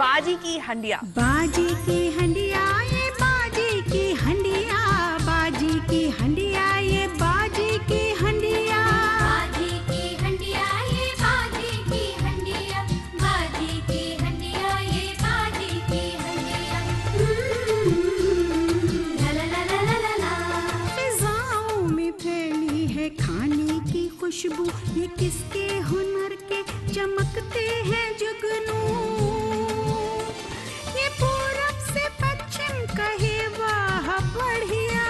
बाजी की हंडिया। बाजी की हंडिया ये बाजी की हंडिया, बाजी की हंडिया ये बाजी की हंडिया, बाजी की हंडिया ये बाजी की हंडिया, बाजी की हंडिया ये बाजी की हंडिया। ला ला ला ला ला ला। फिजाओं में फैली है खाने की खुशबू, ये किसके हुनर के चमकते हैं जुगनू। ये पूरब से पश्चिम कहे वाह बढ़िया,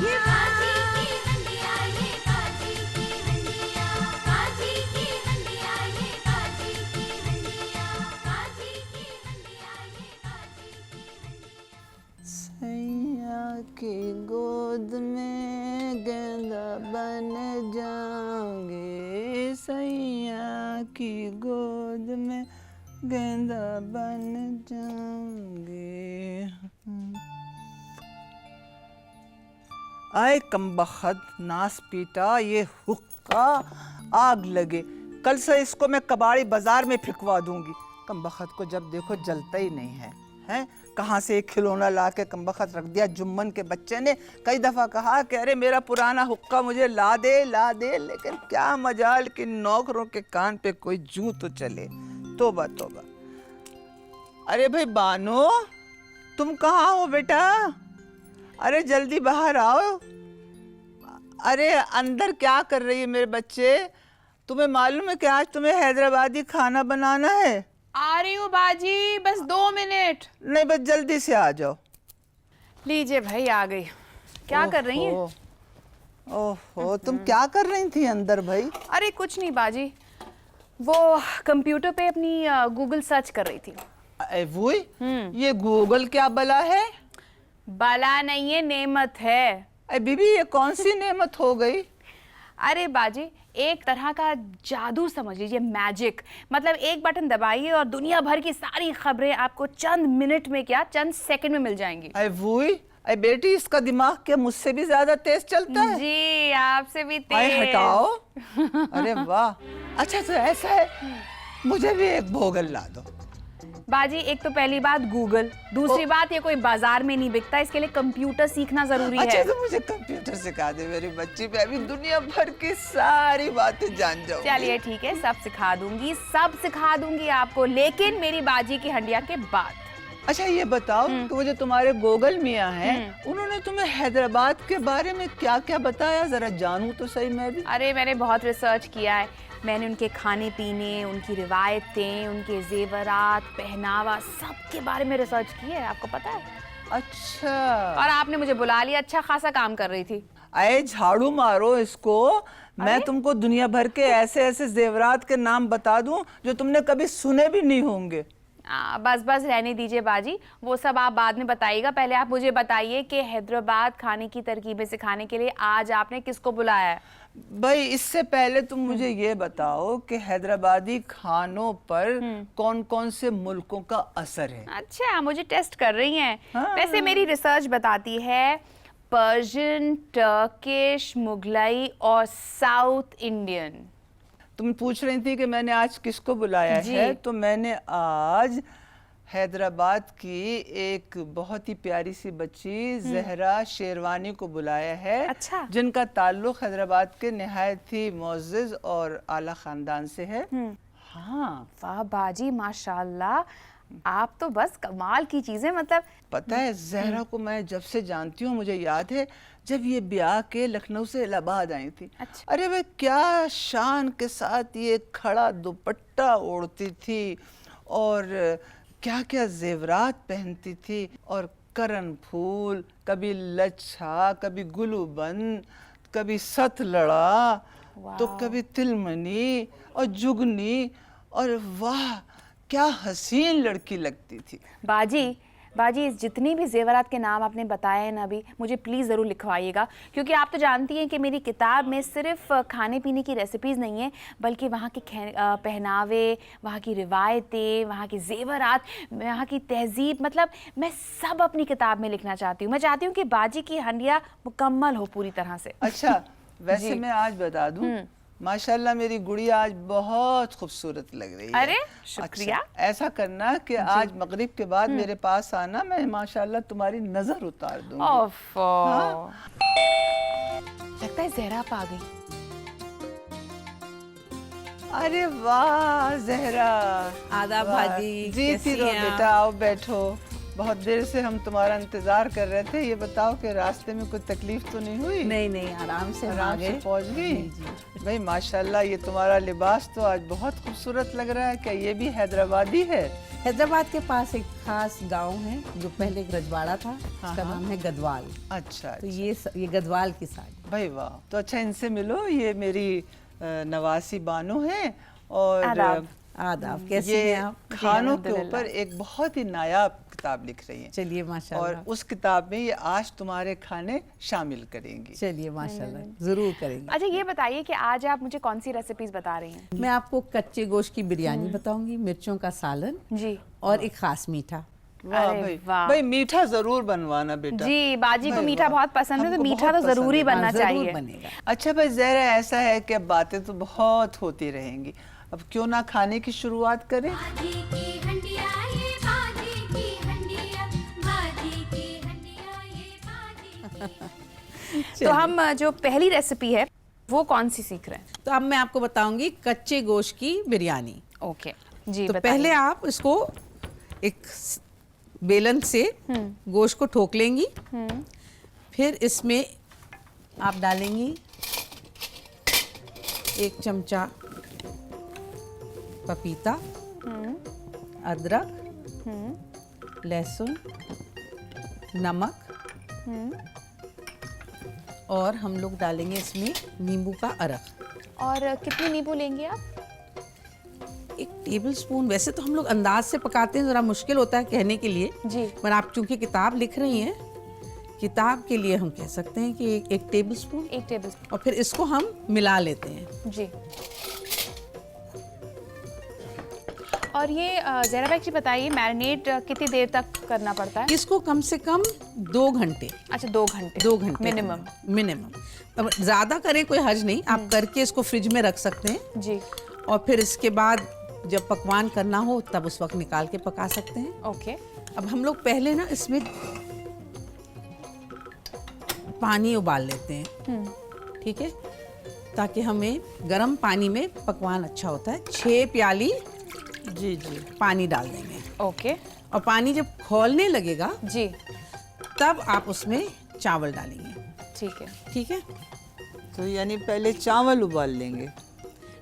ये बाजी की हंडिया ये बाजी की हंडिया, बाजी की हंडिया ये बाजी की हंडिया, बाजी की हंडिया ये बाजी की हंडिया। सैया की गोद में गेंदा बन जाऊंगे, सैया की गोद में गेंदा बन जाऊंगे। आए कमबख्त नास पीटा, ये हुक्का आग लगे, कल से इसको मैं कबाड़ी बाजार में फिकवा दूंगी। कमबख्त को जब देखो जलता ही नहीं है, हैं? कहाँ से एक खिलौना ला के कमबख्त रख दिया। जुम्मन के बच्चे ने कई दफ़ा कहा कि अरे मेरा पुराना हुक्का मुझे ला दे, लेकिन क्या मजाल कि नौकरों के कान पे कोई जूं तो चले। तोबा तोबा। अरे भाई बानो, तुम कहाँ हो बेटा? अरे जल्दी बाहर आओ। अरे अंदर क्या कर रही है मेरे बच्चे? तुम्हें मालूम है कि आज तुम्हें हैदराबादी खाना बनाना है? आ रही हूँ बाजी, बस 2 मिनट। नहीं बस जल्दी से आ जाओ। लीजिए भाई, आ गई। क्या कर रही हैं? ओहो, तुम क्या कर रही थी अंदर भाई? अरे कुछ नहीं बाजी, वो कंप्यूटर पे अपनी गूगल सर्च कर रही थी। वो ये गूगल क्या बला है? बला नहीं है, नेमत है। अरे बीबी, ये कौन सी नेमत हो गई? अरे बाजी, एक तरह का जादू समझ लीजिए, मैजिक। मतलब एक बटन दबाइए और दुनिया भर की सारी खबरें आपको चंद मिनट में, क्या चंद सेकंड में मिल जाएंगी। अरे बेटी, इसका दिमाग क्या मुझसे भी ज्यादा तेज चलता है? जी, आपसे भी तेज। हटाओ। अरे वाह, अच्छा तो ऐसा है, मुझे भी एक भोगल ला दो। बाजी, एक तो पहली बात गूगल, दूसरी बात ये कोई बाजार में नहीं बिकता, इसके लिए कंप्यूटर सीखना जरूरी है। अच्छा तो मुझे कंप्यूटर सिखा दे मेरी बच्ची, मैं अभी दुनिया भर की सारी बातें जान जाऊंगी। चलिए ठीक है, सब सिखा दूंगी आपको, लेकिन मेरी बाजी की हंडिया के बाद। अच्छा ये बताओ कि वो जो तुम्हारे गोगल मियाँ हैं, उन्होंने तुम्हें हैदराबाद के बारे में क्या क्या बताया? जरा जानूं तो सही मैं भी। अरे मैंने बहुत रिसर्च किया है। मैंने उनके खाने पीने, उनकी रिवायतें, उनके जेवरात, पहनावा, सब के बारे में रिसर्च की है, आपको पता है? अच्छा। और आपने मुझे बुला लिया, अच्छा खासा काम कर रही थी। अरे झाड़ू मारो इसको। मैं तुमको दुनिया भर के ऐसे ऐसे जेवरात के नाम बता दूं जो तुमने कभी सुने भी नहीं होंगे। बस रहने दीजिए बाजी, वो सब आप बाद में बताइएगा। पहले आप मुझे बताइए कि हैदराबाद खाने की तरकीबें सिखाने के लिए आज आपने किसको बुलाया है? भाई इससे पहले तुम मुझे ये बताओ कि हैदराबादी खानों पर कौन कौन से मुल्कों का असर है? अच्छा, मुझे टेस्ट कर रही हैं। हाँ। वैसे मेरी रिसर्च बताती है पर्शियन, टर्किश, मुगलाई और साउथ इंडियन। तुम पूछ रही थी कि मैंने आज किसको बुलाया है, तो मैंने आज हैदराबाद की एक बहुत ही प्यारी सी बच्ची जहरा शेरवानी को बुलाया है। अच्छा। जिनका ताल्लुक हैदराबाद के निहायत ही मोअज़्ज़ज़ और आला खानदान से है। हाँ। वाह बाजी, माशाल्लाह, आप तो बस कमाल की चीजें। मतलब पता है जहरा को मैं जब से जानती हूँ, मुझे याद है जब ये ब्याह के लखनऊ से इलाहाबाद आई थी। अच्छा। अरे वे क्या शान के साथ ये खड़ा दुपट्टा ओढ़ती थी और क्या क्या जेवरात पहनती थी, और करन फूल, कभी लच्छा, कभी गुलूबंद, कभी सत लड़ा, तो कभी तिलमनी और जुगनी, और वाह क्या हसीन लड़की लगती थी। बाजी, जितनी भी जेवरात के नाम आपने बताए हैं ना अभी, मुझे प्लीज़ ज़रूर लिखवाइएगा, क्योंकि आप तो जानती हैं कि मेरी किताब में सिर्फ खाने पीने की रेसिपीज़ नहीं है, बल्कि वहाँ के पहनावे, वहाँ की रिवायतें, वहाँ की जेवरात, वहाँ की तहजीब, मतलब मैं सब अपनी किताब में लिखना चाहती हूँ। मैं चाहती हूँ कि बाजी की हंडिया मुकम्मल हो पूरी तरह से। अच्छा वैसे मैं आज बता दूं माशाल्लाह मेरी गुड़िया आज बहुत खूबसूरत लग रही है। अरे, शुक्रिया। अच्छा, ऐसा करना कि आज मगरिब के बाद मेरे पास आना, मैं माशाल्लाह तुम्हारी नजर उतार दूंगी। ओफो, हाँ? लगता है जहरा आप आ गई। अरे वाह जहरा, आदाब वाह। भाजी, जीती कैसी रहो हैं आप? बेटा, आओ बैठो। बहुत देर से हम तुम्हारा इंतजार कर रहे थे। ये बताओ कि रास्ते में कोई तकलीफ तो नहीं हुई? नहीं नहीं, आराम से हम आ आराम से गए। पहुंच गई। भाई माशाल्लाह, ये तुम्हारा लिबास तो आज बहुत खूबसूरत लग रहा है। क्या ये भी हैदराबादी है? हैदराबाद के पास एक खास गांव है जो पहले एक रजवाड़ा था, उसका नाम है गदवाल। अच्छा, तो ये गदवाल की साड़ी। भाई वाह। तो अच्छा, इनसे मिलो। ये मेरी नवासी बानो है और आदाब। आदाब, कैसी ये हैं आप? खानों के अल्हम्दुलिल्लाह। ऊपर एक बहुत ही नायाब किताब लिख रही हैं। चलिए और माशाल्लाह। उस किताब में ये आज तुम्हारे खाने शामिल करेंगी। चलिए माशाल्लाह, जरूर करेंगे। अच्छा, ये बताइए कि आज आप मुझे कौन सी रेसिपीज बता रही हैं? मैं आपको कच्चे गोश्त की बिरयानी बताऊंगी, मिर्चों का सालन जी और एक खास मीठा। वाह अरे भाई, वाह। भाई मीठा जरूर बनवाना बेटा। जी, बाजी को भाई मीठा वाह। बहुत पसंद है, तो हमको मीठा तो बहुत पसंद जरूरी है। बनना हाँ, जरूर चाहिए। बनेगा। अच्छा भाई जहरा, ऐसा है कि अब बातें तो बहुत होती रहेंगी, अब क्यों ना खाने की शुरुआत करें? बाजी की हंडिया ये बाजी की हंडिया, बाजी की हंडिया ये बाजी की। तो हम जो पहली रेसिपी है वो कौन सी सीख रहे हैं? तो अब मैं आपको बताऊंगी कच्चे गोश्त की बिरयानी। ओके जी, तो बताइए। पहले आप इसको एक बेलन से गोश्त को ठोक लेंगी। फिर इसमें आप डालेंगी 1 चमचा पपीता, अदरक, लहसुन, नमक और हम लोग डालेंगे इसमें नींबू का अरक। और कितनी नींबू लेंगे आप? 1 टेबल स्पून। वैसे तो हम लोग अंदाज से पकाते हैं, ज़रा मुश्किल होता है कहने के लिए, जी। पर आप चूंकि किताब लिख रही हैं, किताब के लिए हम कह सकते हैं कि 1 टेबल स्पून। 1 table spoon. और फिर इसको हम मिला लेते हैं। जी। और ये जहरा बेग जी बताइए, मैरिनेट कितनी देर तक करना पड़ता है? इसको कम से कम 2 घंटे। अच्छा, 2 घंटे। 2 घंटे मिनिमम। अब ज़्यादा करें कोई हर्ज नहीं, आप करके इसको फ्रिज में रख सकते हैं। जी। और फिर इसके बाद जब पकवान करना हो तब उस वक्त निकाल के पका सकते हैं। ओके। अब हम लोग पहले ना इसमें पानी उबाल लेते हैं, ठीक है, ताकि हमें गर्म पानी में पकवान अच्छा होता है। 6 प्याली जी जी। पानी डाल देंगे। ओके और पानी जब खौलने लगेगा जी, तब आप उसमें चावल डालेंगे, ठीक है। ठीक है। तो यानी पहले चावल उबाल लेंगे।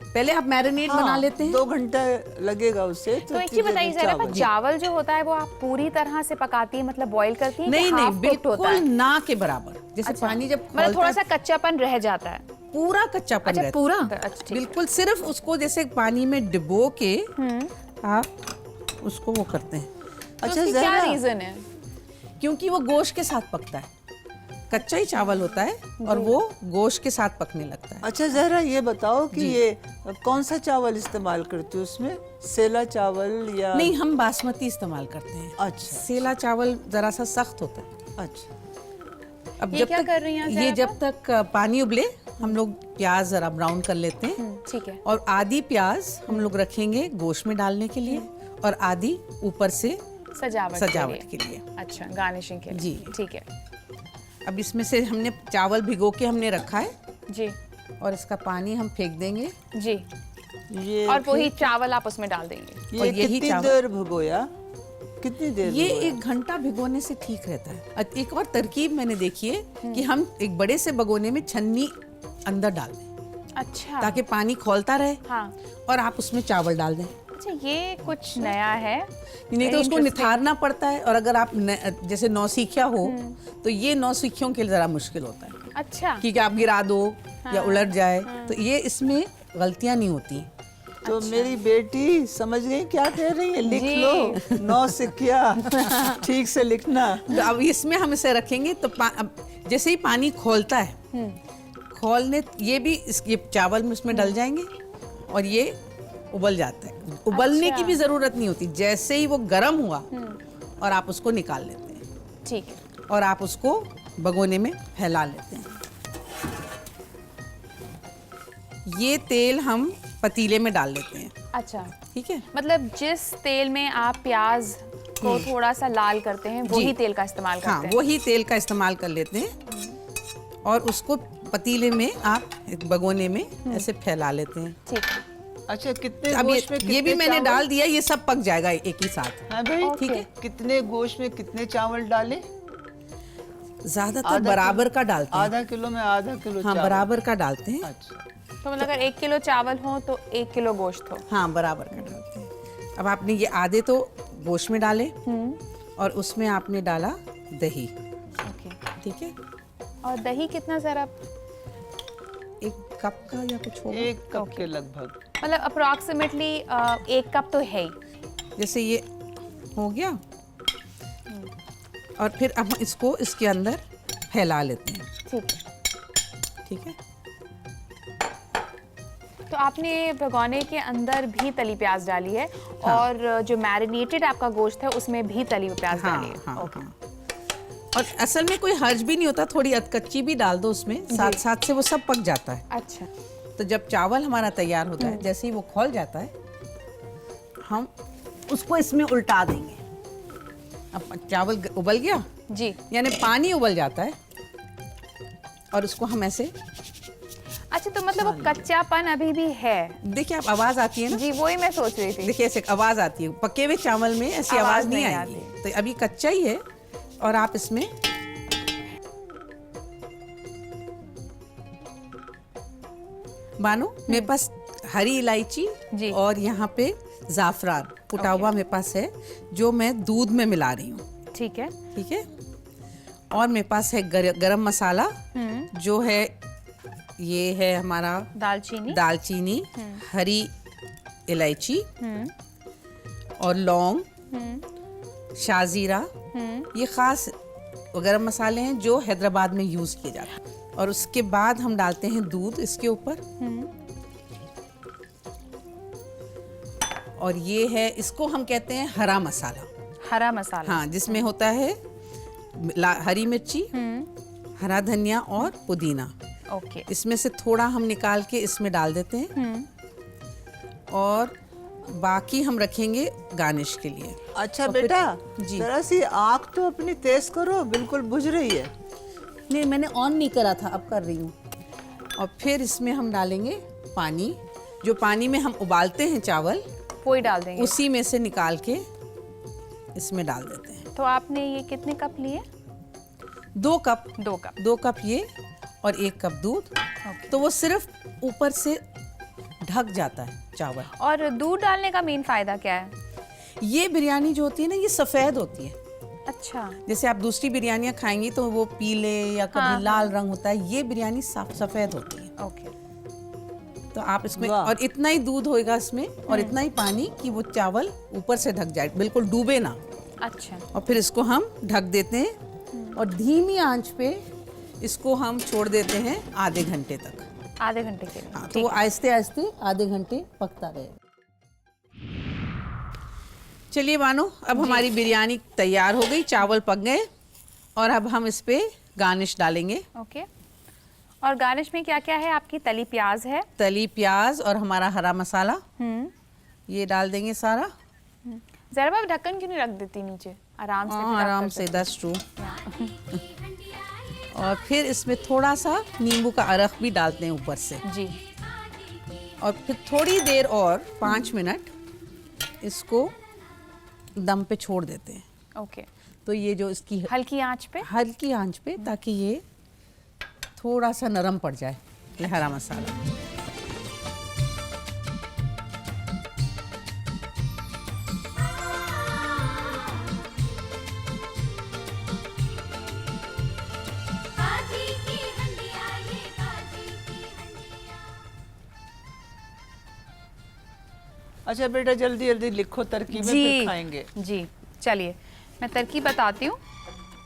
पहले आप मैरिनेट बना लेते हैं। 2 घंटा लगेगा उससे। तो एक चीज बताइए जरा, पर चावल जो होता है वो आप पूरी तरह से पकाती है, मतलब बॉईल करती है? नहीं नहीं, होता बिल्कुल है? ना के बराबर। जैसे अच्छा, पानी जब मतलब खौलता थोड़ा है, सा कच्चापन रह जाता है। पूरा कच्चापन अच्छा, रहता पूरा? है। अच्छा, ठीक है। बिल्कुल, सिर्फ उसको जैसे पानी में डिबो के आप उसको वो करते हैं, तो अच्छा उसकी क्या जहरा, रीजन है? क्योंकि वो गोश्त के साथ पकता है। कच्चा ही चावल होता है और वो गोश्त के साथ पकने लगता है। अच्छा जहरा, ये बताओ कि ये कौन सा चावल इस्तेमाल करती हो उसमें? सेला चावल या नहीं, हम बासमती इस्तेमाल करते हैं। अच्छा। सेला चावल जरा सा सख्त होता है। अच्छा। अब ये जब क्या तक कर रही हैं ये ज़रा जब तक पानी उबले, हम लोग प्याज जरा ब्राउन कर लेते हैं। ठीक है। और आधी प्याज हम लोग रखेंगे गोश्त में डालने के लिए और आधी ऊपर से सजावट के लिए। अच्छा, गार्निशिंग के लिए। जी। ठीक है। अब इसमें से हमने चावल भिगो के हमने रखा है जी और इसका पानी हम फेंक देंगे। जी। ये और वही चावल आप उसमें डाल देंगे? और ये यही कितनी चावल- देर भिगोया? कितनी देर ये भिगोया? 1 घंटा भिगोने से ठीक रहता है। एक और तरकीब मैंने देखी है कि हम एक बड़े से भगोने में छन्नी अंदर डाल दें, अच्छा। ताकि पानी खौलता रहे हाँ। और आप उसमें चावल डाल दें। अच्छा, ये कुछ नया है। नहीं तो उसको Interesting। निथारना पड़ता है, और अगर आप जैसे नौसिखिया हो तो ये नौसिखियों के लिए ज़रा मुश्किल होता है, अच्छा। क्योंकि आप गिरा दो या उलट जाए। तो ये इसमें गलतियाँ नहीं होती। तो मेरी बेटी समझ गई क्या कह रही है? लिख जी। लो, 9 से क्या ठीक से लिखना। तो अब इसमें हम इसे रखेंगे तो अब जैसे ही पानी खौलता है, खौलने ये चावल में उसमें डल जाएंगे और ये उबल जाता है। उबलने अच्छा। की भी ज़रूरत नहीं होती, जैसे ही वो गर्म हुआ और आप उसको निकाल लेते हैं ठीक है। और आप उसको भगोने में फैला लेते हैं। ये तेल हम पतीले में डाल लेते हैं, अच्छा, ठीक है। मतलब जिस तेल में आप प्याज को थोड़ा सा लाल करते हैं वही तेल का इस्तेमाल करते हाँ, हैं। वही तेल का इस्तेमाल कर लेते हैं और उसको पतीले में आप एक भगोने में ऐसे फैला लेते हैं। ठीक है। अच्छा, कितने अब गोश्त में ये भी कितने मैंने चावल? डाल दिया, ये सब पक जाएगा एक ही साथ। हाँ भाई, ठीक है। कितने गोश्त में कितने चावल डाले? ज्यादातर बराबर का डालते हैं। आधा किलो में आधा किलो हाँ, चावल। बराबर का डालते हैं। अच्छा, तो मतलब अगर 1 किलो चावल हो तो 1 किलो गोश्त हो। हाँ, बराबर का डालते हैं। अब आपने ये आधे तो गोश्त में डाले और उसमें आपने डाला दही, ओके। ठीक है। और दही कितना सर आप? 1 कप का या कुछ होगा, 1 कप के लगभग। मतलब अप्रोक्सीमेटली 1 कप तो है ही। जैसे ये हो गया। और फिर अब इसको इसके अंदर फैला लेते हैं, ठीक है। ठीक है। तो आपने भगोने के अंदर भी तली प्याज डाली है और जो मैरिनेटेड आपका गोश्त है उसमें भी तली हुई प्याज डाली है। हाँ, ओके। हाँ। और असल में कोई हर्ज भी नहीं होता, थोड़ी अधकच्ची भी डाल दो उसमें, साथ साथ से वो सब पक जाता है। अच्छा, तो जब चावल हमारा तैयार होता है, जैसे ही वो खौल जाता है, हम उसको इसमें उल्टा देंगे। अब चावल उबल गया, जी। यानी पानी उबल जाता है और उसको हम ऐसे, अच्छा, तो मतलब वो कच्चापन अभी भी है। देखिए आप आवाज आती है ना, जी, वही मैं सोच रही थी। देखिए ऐसे आवाज आती है। पके हुए चावल में ऐसी आवाज नहीं नहीं आएगी। तो अभी कच्चा ही है और आप इसमें बानो, मेरे पास हरी इलायची जी। और यहाँ पे जाफरान कुटा हुआ मेरे पास है, जो मैं दूध में मिला रही हूँ, ठीक है। ठीक है। और मेरे पास है गरम मसाला, जो है ये है हमारा दालचीनी, हरी इलायची और लौंग, शाजीरा। ये खास गरम मसाले हैं जो हैदराबाद में यूज किए जाते हैं। और उसके बाद हम डालते हैं दूध इसके ऊपर। और ये है, इसको हम कहते हैं हरा मसाला। हरा मसाला। हाँ, जिसमें होता है हरी मिर्ची, हरा धनिया और पुदीना। ओके। इसमें से थोड़ा हम निकाल के इसमें डाल देते हैं और बाकी हम रखेंगे गार्निश के लिए। अच्छा और फिर- बेटा, जी। जरा सी आँख तो अपनी तेज करो, बिल्कुल बुझ रही है। नहीं, मैंने ऑन नहीं करा था, अब कर रही हूँ। और फिर इसमें हम डालेंगे पानी। जो पानी में हम उबालते हैं चावल, वही डाल देंगे। उसी में से निकाल के इसमें डाल देते हैं। तो आपने ये कितने कप लिए? 2 कप। 2 कप। 2 कप ये और 1 कप दूध। तो वो सिर्फ ऊपर से ढक जाता है चावल। और दूध डालने का मेन फायदा क्या है? ये बिरयानी जो होती है ना, ये सफ़ेद होती है। अच्छा। जैसे आप दूसरी बिरयानियाँ खाएंगी तो वो पीले या कभी लाल रंग होता है, ये बिरयानी सफ़ेद होती है। ओके। तो आप इसमें, वाह। और इतना ही दूध होएगा इसमें और इतना ही पानी कि वो चावल ऊपर से ढक जाए, बिल्कुल डूबे ना। अच्छा। और फिर इसको हम ढक देते हैं और धीमी आंच पे इसको हम छोड़ देते हैं आधे घंटे तक। आधे घंटे के लिए। हाँ, तो वो आहिस्ते आहिस्ते आधे घंटे पकता रहेगा। चलिए बानो, अब हमारी बिरयानी तैयार हो गई, चावल पक गए और अब हम इस पे गार्निश डालेंगे। ओके। और गार्निश में क्या क्या है आपकी? तली प्याज है, तली प्याज और हमारा हरा मसाला, ये डाल देंगे सारा। जरा बाब ढक्कन क्यों नहीं रख देती नीचे? आराम से। फिर आप आराम कर से, सकते दैट्स ट्रू। और फिर इसमें थोड़ा सा नींबू का अरख भी डालते हैं ऊपर से। हैं। जी। और फिर थोड़ी देर और 5 मिनट इसको दम पे छोड़ देते हैं। ओके। तो ये जो इसकी हल्की आंच पे। हल्की आंच पे, ताकि ये थोड़ा सा नरम पड़ जाए, ये हरा मसाला। काजी की हंडिया ये काजी की हंडिया। अच्छा बेटा, जल्दी जल्दी लिखो तरकीबें, फिर खाएंगे। जी, चलिए मैं तरकीब बताती हूँ।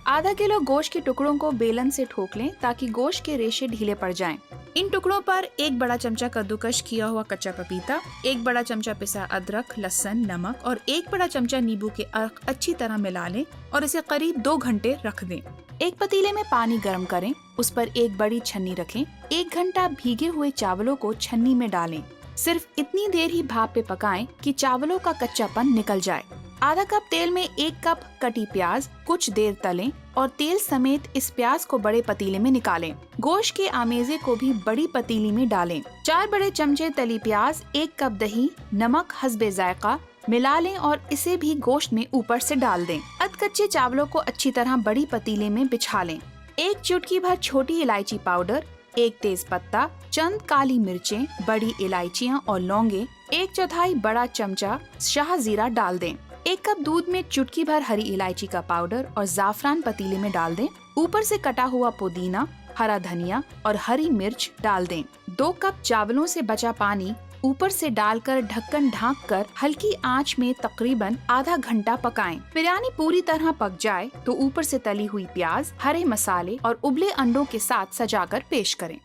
आधा किलो गोश्त के टुकड़ों को बेलन से ठोक लें ताकि गोश्त के रेशे ढीले पड़ जाएं। इन टुकड़ों पर 1 बड़ा चमचा कद्दूकश किया हुआ कच्चा पपीता, 1 बड़ा चमचा पिसा अदरक, लहसुन, नमक और 1 बड़ा चमचा नींबू के अर्क अच्छी तरह मिला लें और इसे करीब 2 घंटे रख दें। एक पतीले में पानी गर्म करें, उस पर एक बड़ी छन्नी रखें। 1 घंटा भीगे हुए चावलों को छन्नी में डालें। सिर्फ इतनी देर ही भाप पे पकाएं कि चावलों का कच्चापन निकल जाए। आधा कप तेल में 1 कप कटी प्याज कुछ देर तलें और तेल समेत इस प्याज को बड़े पतीले में निकालें। गोश्त के आमेजे को भी बड़ी पतीली में डालें। 4 बड़े चमचे तली प्याज, 1 कप दही, नमक हस्बे जायका मिला लें और इसे भी गोश्त में ऊपर से डाल दें। अधकच्चे चावलों को अच्छी तरह बड़ी पतीले में बिछा लें। 1 चुटकी भर छोटी इलायची पाउडर, 1 तेज पत्ता, चंद काली मिर्चें, बड़ी इलायचियाँ और लौंगे, 1/4 बड़ा चमचा शाह जीरा डाल दें। 1 कप दूध में चुटकी भर हरी इलायची का पाउडर और जाफरान पतीले में डाल दें। ऊपर से कटा हुआ पुदीना, हरा धनिया और हरी मिर्च डाल दें। 2 कप चावलों से बचा पानी ऊपर से डालकर ढक्कन ढांककर हल्की आंच में तकरीबन आधा घंटा पकाएं। बिरयानी पूरी तरह पक जाए तो ऊपर से तली हुई प्याज, हरे मसाले और उबले अंडों के साथ सजाकर पेश करें।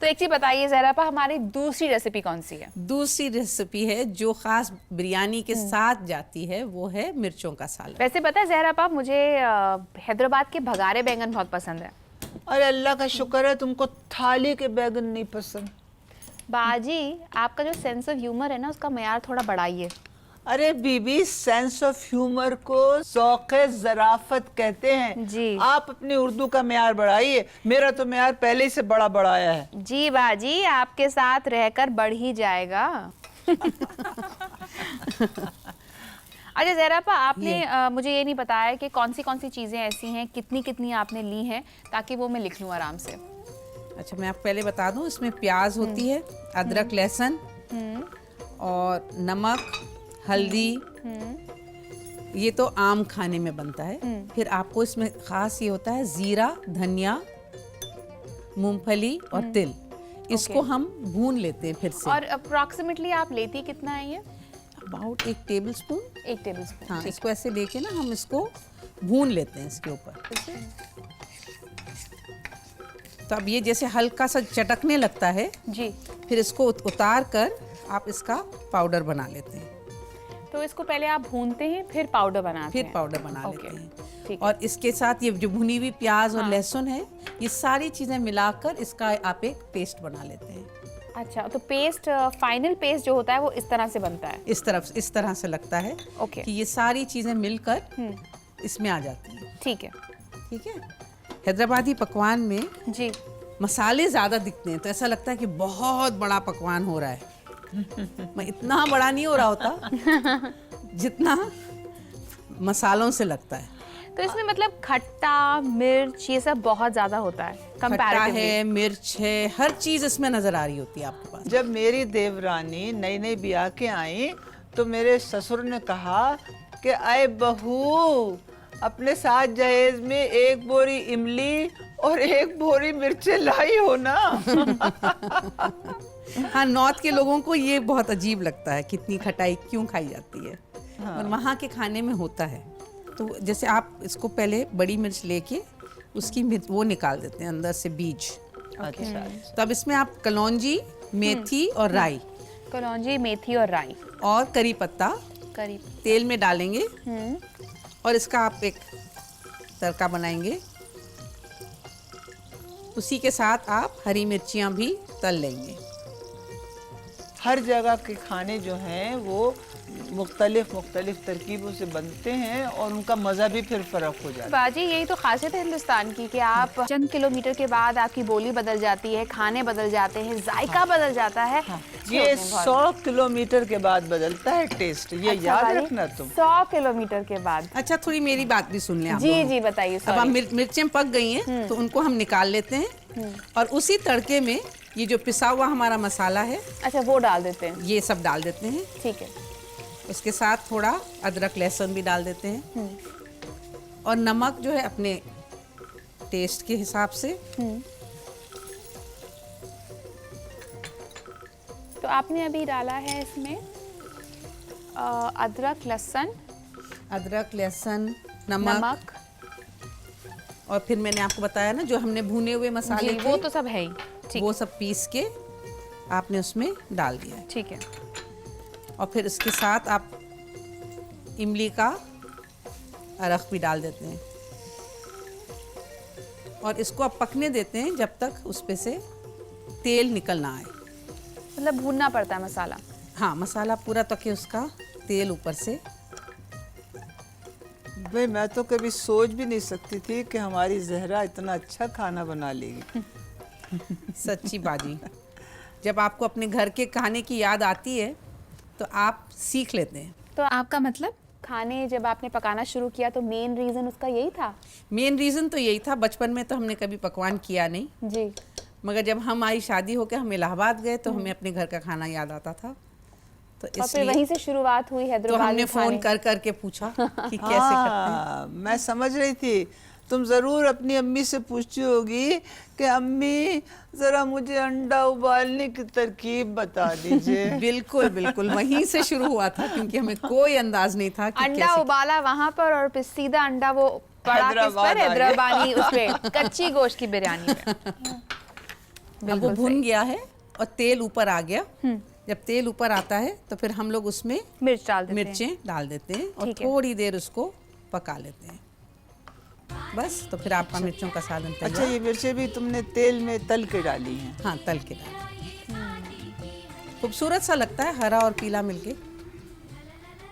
तो एक चीज बताइए ज़हरा आपा, हमारी दूसरी रेसिपी कौन सी है? दूसरी रेसिपी है जो खास बिरयानी के साथ जाती है, वो है मिर्चों का सालन। वैसे पता है ज़हरा आपा, मुझे हैदराबाद के भगारे बैंगन बहुत पसंद है। अरे अल्लाह का शुक्र है तुमको थाली के बैगन नहीं पसंद। बाजी, आपका जो सेंस ऑफ ह्यूमर है ना, उसका मयार थोड़ा बढ़ाइए। अरे बीबी, सेंस ऑफ ह्यूमर को ज़ौक़े ज़राफ़त कहते हैं जी। आप अपनी उर्दू का म्यार बढ़ाइए, मेरा तो म्यार पहले ही से बड़ा बढ़ाया है। जी बाजी, आपके साथ रहकर बढ़ ही जाएगा। अच्छा ज़हरा, आपने मुझे ये नहीं बताया कि कौन सी चीज़ें ऐसी हैं, कितनी कितनी आपने ली हैं, ताकि वो मैं लिख लूँ आराम से। अच्छा, मैं आपको पहले बता दूं, इसमें प्याज होती है, अदरक, लहसुन और नमक, हल्दी। ये तो आम खाने में बनता है। फिर आपको इसमें खास ये होता है जीरा, धनिया, मूंगफली और तिल। इसको हम भून लेते हैं फिर से। और अप्रोक्सीमेटली आप लेती कितना है ये? About 1 table spoon. 1 table spoon. हाँ, इसको ऐसे लेके ना हम इसको भून लेते हैं इसके ऊपर। तो अब ये जैसे हल्का सा चटकने लगता है जी, फिर इसको उतार कर आप इसका पाउडर बना लेते हैं। तो इसको पहले आप भूनते हैं, फिर पाउडर बनाते फिर हैं। पाउडर बना ओके, लेते हैं। ठीक। और इसके साथ ये जो भुनी हुई प्याज और लहसुन है, ये सारी चीजें मिलाकर इसका आप एक पेस्ट बना लेते हैं। अच्छा, तो पेस्ट, फाइनल पेस्ट जो होता है वो इस तरह से बनता है? इस तरह से लगता है ओके। कि ये सारी चीजें मिलकर इसमें आ जाती हैं। ठीक है। ठीक है। हैदराबादी पकवान में जी, मसाले ज्यादा दिखते हैं तो ऐसा लगता है कि बहुत बड़ा पकवान हो रहा है। मैं इतना बड़ा नहीं हो रहा होता जितना मसालों से लगता है। तो इसमें मतलब खट्टा, मिर्च, ये सब बहुत ज्यादा होता है खट्टा कंपैरेटिवली। है, मिर्च है, हर चीज इसमें नजर आ रही होती है आपके पास। जब मेरी देवरानी नई नई ब्याह के आई तो मेरे ससुर ने कहा कि आए बहू, अपने साथ जहेज में 1 बोरी इमली और 1 बोरी मिर्चें लाई हो ना। हाँ, नॉर्थ के लोगों को ये बहुत अजीब लगता है, कितनी खटाई क्यों खाई जाती है। और वहाँ के खाने में होता है। तो जैसे आप इसको पहले बड़ी मिर्च लेके उसकी वो निकाल देते हैं अंदर से बीज। अच्छा। तो अब इसमें आप कलौंजी, मेथी और राई कलौंजी, मेथी और राई और करी पत्ता करीब। तेल में डालेंगे और इसका आप एक तड़का बनाएंगे। उसी के साथ आप हरी मिर्चियाँ भी तल लेंगे। हर जगह के खाने जो हैं वो मुख्तलिफ तरकीबों से बनते हैं और उनका मज़ा भी फिर फ़र्क हो जाता है। बाजी, यही तो खासियत है हिंदुस्तान की कि आप चंद किलोमीटर के बाद आपकी बोली बदल जाती है, खाने बदल जाते हैं, जायका बदल जाता है। ये 100 किलोमीटर के बाद बदलता है टेस्ट, ये अच्छा याद बाजी, रखना तुम। 100 किलोमीटर के बाद। अच्छा, थोड़ी मेरी बात भी सुन लें आप जी लोग। जी, बताइए। अब हम मिर्चें पक गई हैं तो उनको हम निकाल लेते हैं और उसी तड़के में ये जो पिसा हुआ हमारा मसाला है, अच्छा, वो डाल देते हैं। ये सब डाल देते हैं। ठीक है। उसके साथ थोड़ा अदरक लहसुन भी डाल देते हैं और नमक जो है अपने टेस्ट के हिसाब से। तो आपने अभी डाला है इसमें अदरक, लहसुन, नमक और फिर मैंने आपको बताया ना जो हमने भुने हुए मसाले जी, थे, वो तो सब है ही। ठीक। वो सब पीस के आपने उसमें डाल दिया है। ठीक है। और फिर इसके साथ आप इमली का अरख भी डाल देते हैं। और इसको अब पकने देते हैं जब तक उस पे से तेल निकल ना आए। मतलब भूनना पड़ता है मसाला। हाँ, मसाला पूरा तक उसका तेल ऊपर से। भाई मैं तो कभी सोच भी नहीं सकती थी कि हमारी जहरा इतना अच्छा खाना बना लेगी। सच्ची बाजी, जब आपको अपने घर के खाने की याद आती है तो आप सीख लेते हैं। तो आपका मतलब खाने जब आपने पकाना शुरू किया तो मेन रीज़न उसका यही था? मेन रीज़न तो यही था। बचपन में तो हमने कभी पकवान किया नहीं, जी। मगर जब हमारी शादी होकर हम इलाहाबाद गए तो हमें अपने घर का खाना याद आता था, तो और फिर इसलिए वहीं से शुरुआत हुई तो हैदराबाद हमने में फ़ोन खाने। कर के पूछा कि कैसे करते हैं। हाँ, मैं समझ रही थी तुम ज़रूर अपनी अम्मी से पूछती होगी कि अम्मी ज़रा मुझे अंडा उबालने की तरकीब बता दीजिए। बिल्कुल बिल्कुल, वहीं से शुरू हुआ था, क्योंकि हमें कोई अंदाज नहीं था कि अंडा कैसे। उबाला वहाँ पर और फिर सीधा अंडा वो पड़ा किस हैदराबाद पर? आ गया। हैदराबादी उस पे कच्ची गोश्त की बिरयानी पे। अब वो भुन गया है और तेल ऊपर आ गया। जब तेल ऊपर आता है तो फिर हम लोग उसमें मिर्च डाल देते हैं। मिर्चें डाल देते हैं और ठीक है। थोड़ी देर उसको पका लेते हैं। बस, तो फिर आपका मिर्चों का सालन अच्छा, तैयार। ये मिर्चें भी तुमने तेल में तल के डाली हैं? हाँ, तल के डाल। खूबसूरत सा लगता है, हरा और पीला मिलके।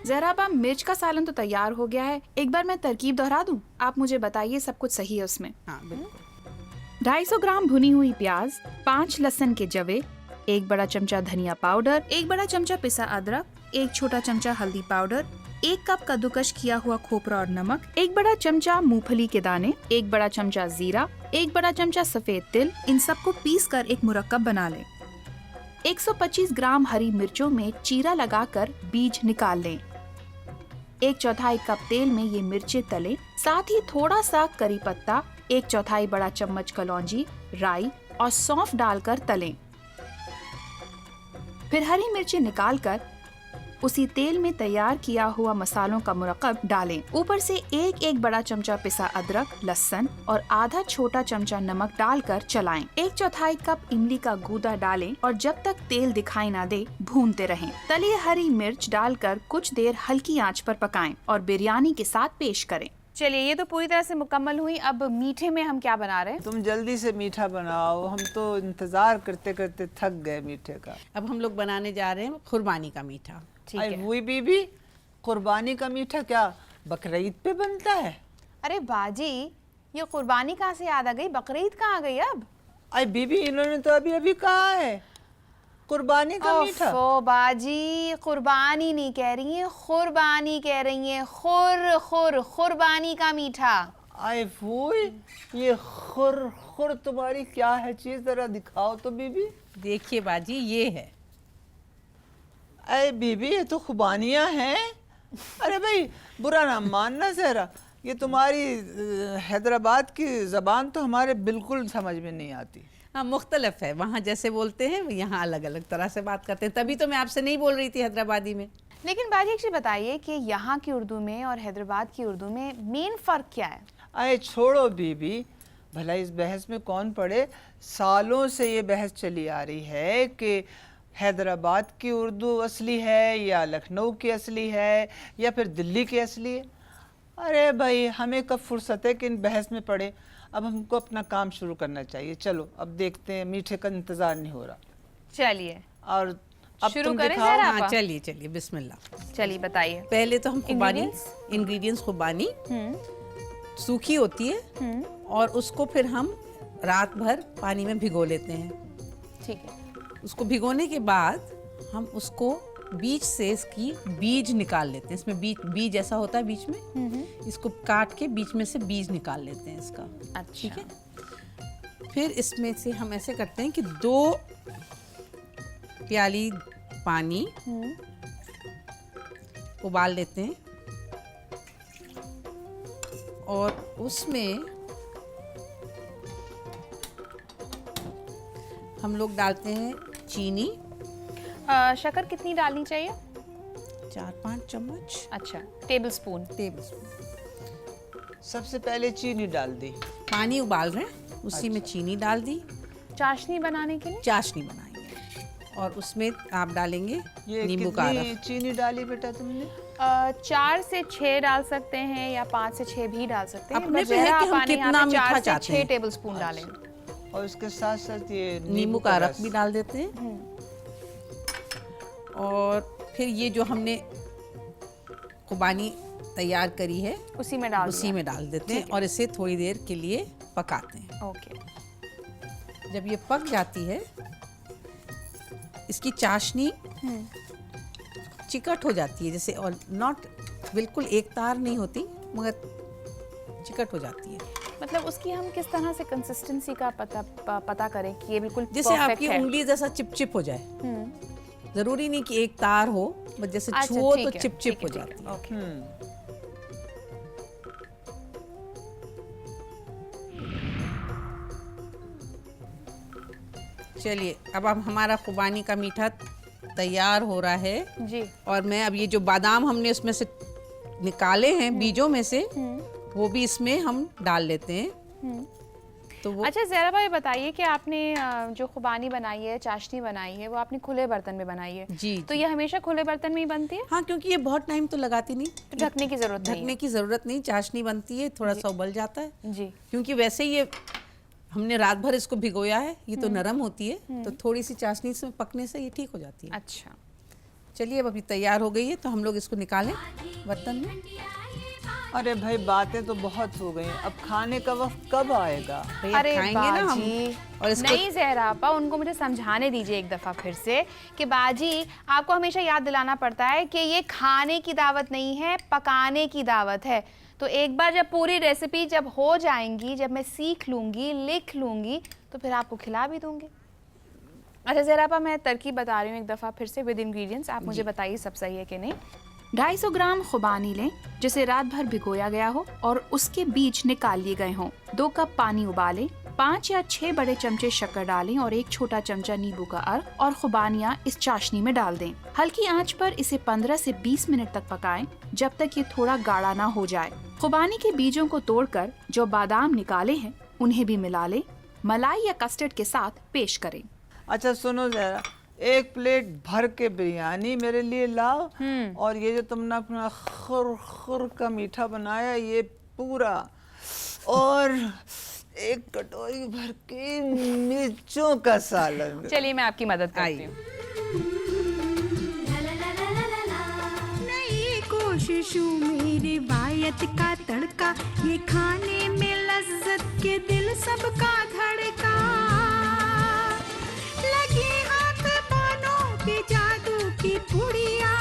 जहराबा, मिर्च का सालन तो तैयार हो गया है। एक बार मैं तरकीब दोहरा दूं, आप मुझे बताइए सब कुछ सही है उसमें। हाँ बिल्कुल। 250 ग्राम भुनी हुई प्याज, 5 लहसुन के जवे, 1 बड़ा चमचा धनिया पाउडर, 1 बड़ा चमचा पिसा अदरक, 1 छोटा चमचा हल्दी पाउडर, 1 कप कद्दूकश किया हुआ खोपरा और नमक, 1 बड़ा चमचा मूंगफली के दाने, 1 बड़ा चमचा जीरा, 1 बड़ा चमचा सफेद तिल। इन सबको पीस कर एक मुरक्कब बना लें। 125 ग्राम हरी मिर्चों में चीरा लगाकर बीज निकाल लें। 1/4 कप तेल में ये मिर्चें तलें। साथ ही थोड़ा सा करी पत्ता, 1/4 बड़ा चम्मच कलौंजी, राई और सौंफ डालकर तलें। फिर हरी मिर्चें निकालकर उसी तेल में तैयार किया हुआ मसालों का मुरक्कब डालें। ऊपर से 1 बड़ा चमचा पिसा अदरक, लहसुन और आधा छोटा चमचा नमक डालकर चलाएं। 1/4 कप इमली का गूदा डालें और जब तक तेल दिखाई ना दे भूनते रहें। तली हरी मिर्च डालकर कुछ देर हल्की आंच पर पकाएं और बिरयानी के साथ पेश करें। चलिए, ये तो पूरी तरह से मुकम्मल हुई। अब मीठे में हम क्या बना रहे हैं? तुम जल्दी से मीठा बनाओ, हम तो इंतज़ार करते करते थक गए मीठे का। अब हम लोग बनाने जा रहे हैं कुर्बानी का मीठा। ठीक आई है। वही बीबी, कुर्बानी का मीठा क्या बकरीद पे बनता है? अरे बाजी, ये कुर्बानी कहाँ से याद आ गई? बकरीद कहाँ आ गई अब? आई बीबी, इन्होंने तो अभी अभी कहा है कुर्बानी का मीठा। ओफो बाजी, कुर्बानी नहीं कह रही हैं, कुर्बानी कह रही हैं। कुर्बानी का मीठा। आई वो ये खुर खुर तुम्हारी क्या है चीज, जरा दिखाओ तो बीबी। देखिए बाजी, ये है। अरे बीबी, ये तो खुबानियाँ हैं। अरे भाई, बुरा ना मानना जरा, ये तुम्हारी हैदराबाद की ज़बान तो हमारे बिल्कुल समझ में नहीं आती। हाँ, मुख्तलिफ है। वहाँ जैसे बोलते हैं यहाँ अलग अलग तरह से बात करते हैं। तभी तो मैं आपसे नहीं बोल रही थी हैदराबादी में। लेकिन बाजी, एक चीज़ बताइए कि यहाँ की उर्दू में और हैदराबाद की उर्दू में मेन फ़र्क क्या है? अरे छोड़ो बीबी, भला इस बहस में कौन पड़े। सालों से ये बहस चली आ रही है कि हैदराबाद की उर्दू असली है या लखनऊ की असली है या फिर दिल्ली की असली है। अरे भाई, हमें कब फुर्सत है कि इन बहस में पड़े। अब हमको अपना काम शुरू करना चाहिए। चलो अब देखते हैं, मीठे का इंतज़ार नहीं हो रहा। चलिए और अब शुरू तुम करें दिखाओ। जरा? हाँ, चलिए चलिए, बिस्मिल्लाह। चलिए बताइए। पहले तो हम खुबानी, Ingredients? इंग्रेडिएंट्स खुबानी सूखी होती है और उसको फिर हम रात भर पानी में भिगो लेते हैं। ठीक है। उसको भिगोने के बाद हम उसको बीज से इसकी बीज निकाल लेते हैं। इसमें बीज ऐसा होता है बीच में, इसको काट के बीच में से बीज निकाल लेते हैं इसका। अच्छा। ठीक है। फिर इसमें से हम ऐसे करते हैं कि 2 प्याली पानी उबाल लेते हैं और उसमें हम लोग डालते हैं चीनी, शक्कर कितनी डालनी चाहिए? 4-5 चम्मच, अच्छा, टेबल स्पून। Table spoon. सबसे पहले चीनी डाल दी। पानी उबाल रहे हैं, उसी में चीनी डाल दी। चाशनी बनाने के लिए? चाशनी बनाएंगे और उसमें आप डालेंगे ये नींबू का कितनी रस। चीनी डाली बेटा तुमने? 4 से 6 डाल सकते हैं या 5 से 6 भी डाल सकते हैं। अपने बस पे है जरा कि हम पानी यहाँ कितना पे मीठा 4 से चाहते 6 हैं। टेबलस्पून डालें। और उसके साथ साथ ये नींबू का रस रस भी डाल देते हैं। और फिर ये जो हमने खुबानी तैयार करी है उसी में डाल उसी में डाल देते हैं और इसे थोड़ी देर के लिए पकाते हैं। ओके। जब ये पक जाती है, इसकी चाशनी चिकट हो जाती है, जैसे और नॉट बिल्कुल एक तार नहीं होती मगर चिकट हो जाती है। मतलब उसकी हम किस तरह से कंसिस्टेंसी का पता करें कि ये बिल्कुल जैसे perfect आपकी है? उंगली जैसा चिपचिप हो जाए। जरूरी नहीं कि एक तार हो, बस जैसे अच्छा, छुओ ठीक तो है, चिपचिप ठीक हो है, जाती है। ओके। चलिए, अब हमारा खुबानी का मीठा तैयार हो रहा है। जी। और मैं अब ये जो बादाम हमने उसमें से निकाले हैं बीजों में से, वो भी इसमें हम डाल लेते हैं। तो वो अच्छा ज़हरा भाई बताइए कि आपने जो खुबानी बनाई है, चाशनी बनाई है, वो आपने खुले बर्तन में बनाई है। जी तो ये हमेशा खुले बर्तन में ही बनती है? हाँ, क्योंकि ये बहुत टाइम तो लगाती नहीं, तो ढकने की जरूरत नहीं ढकने की जरूरत नहीं। चाशनी बनती है, थोड़ा सा उबल जाता है, है। जी। क्योंकि वैसे ही ये हमने रात भर इसको भिगोया है, ये तो नरम होती है, तो थोड़ी सी चाशनी से पकने से ये ठीक हो जाती है। अच्छा। चलिए, अब अभी तैयार हो गई है तो हम लोग इसको निकालें बर्तन में। अरे भाई बातें तो बहुत हो गई, अब खाने का वक्त कब आएगा? भैया, अरे खाएंगे ना हम। बाजी, और इसको नहीं ज़हरा आपा, उनको मुझे समझाने दीजिए एक दफ़ा फिर से कि बाजी आपको हमेशा याद दिलाना पड़ता है कि ये खाने की दावत नहीं है, पकाने की दावत है। तो एक बार जब पूरी रेसिपी जब हो जाएंगी, जब मैं सीख लूँगी, लिख लूँगी, तो फिर आपको खिला भी दूँगी। अच्छा ज़हरा आपा, मैं तरकीब बता रही हूँ एक दफ़ा फिर से विद इंग्रेडिएंट्स, आप मुझे बताइए सब सही है कि नहीं। 250 ग्राम खुबानी लें जिसे रात भर भिगोया गया हो और उसके बीज निकाल लिए गए हों। 2 कप पानी उबालें, 5 या 6 बड़े चमचे शक्कर डालें और 1 छोटा चमचा नींबू का अर्क और खुबानियाँ इस चाशनी में डाल दें। हल्की आंच पर इसे 15 से 20 मिनट तक पकाएं जब तक ये थोड़ा गाढ़ा ना हो जाए। खुबानी के बीजों को तोड़कर जो बादाम निकाले हैं उन्हें भी मिला लें। मलाई या कस्टर्ड के साथ पेश करें। अच्छा सुनो जरा, 1 प्लेट भर के बिरयानी मेरे लिए लाओ, और ये जो तुमने अपना खुर खुर का मीठा बनाया ये पूरा, और 1 कटोरी भर के मिर्चों का सालन। चलिए मैं आपकी मदद करती आइए। हूँ। नई कोशिशों में रिवायत का तड़का, ये खाने में लज्जत के दिल सबका धड़का। लगी हाथ पानों के जादू की पुड़िया,